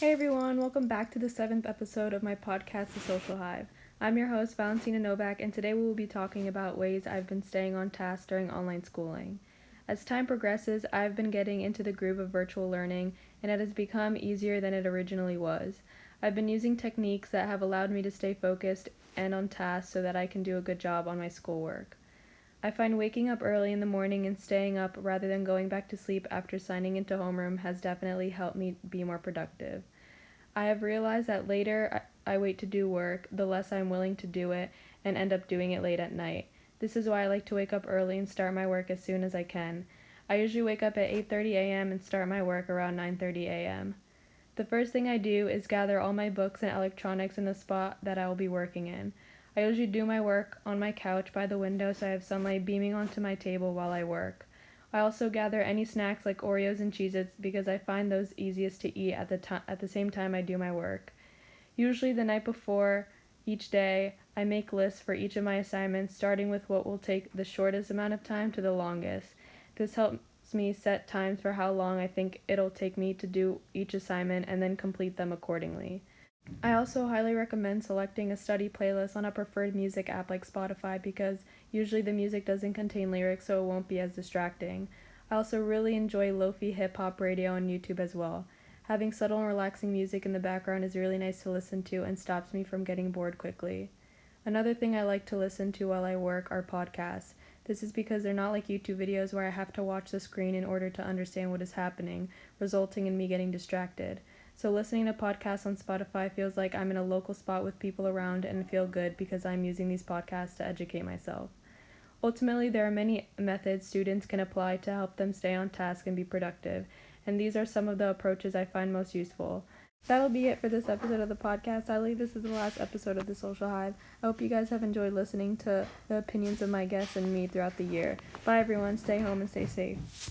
Hey everyone, welcome back to the 7th episode of my podcast, The Social Hive. I'm your host, Valentina Novak, and today we will be talking about ways I've been staying on task during online schooling. As time progresses, I've been getting into the groove of virtual learning, and it has become easier than it originally was. I've been using techniques that have allowed me to stay focused and on task so that I can do a good job on my schoolwork. I find waking up early in the morning and staying up rather than going back to sleep after signing into homeroom has definitely helped me be more productive. I have realized that later I wait to do work, the less I'm willing to do it and end up doing it late at night. This is why I like to wake up early and start my work as soon as I can. I usually wake up at 8:30 a.m. and start my work around 9:30 a.m. The first thing I do is gather all my books and electronics in the spot that I will be working in. I usually do my work on my couch by the window so I have sunlight beaming onto my table while I work. I also gather any snacks like Oreos and Cheez-Its because I find those easiest to eat at the same time I do my work. Usually the night before each day, I make lists for each of my assignments, starting with what will take the shortest amount of time to the longest. This helps me set times for how long I think it'll take me to do each assignment and then complete them accordingly. I also highly recommend selecting a study playlist on a preferred music app like Spotify because usually the music doesn't contain lyrics, so it won't be as distracting. I also really enjoy lo-fi hip-hop radio on YouTube as well. Having subtle and relaxing music in the background is really nice to listen to and stops me from getting bored quickly. Another thing I like to listen to while I work are podcasts. This is because they're not like YouTube videos where I have to watch the screen in order to understand what is happening, resulting in me getting distracted. So listening to podcasts on Spotify feels like I'm in a local spot with people around and feel good because I'm using these podcasts to educate myself. Ultimately, there are many methods students can apply to help them stay on task and be productive, and these are some of the approaches I find most useful. That'll be it for this episode of the podcast. Sadly, this is the last episode of the Social Hive. I hope you guys have enjoyed listening to the opinions of my guests and me throughout the year. Bye everyone, stay home and stay safe.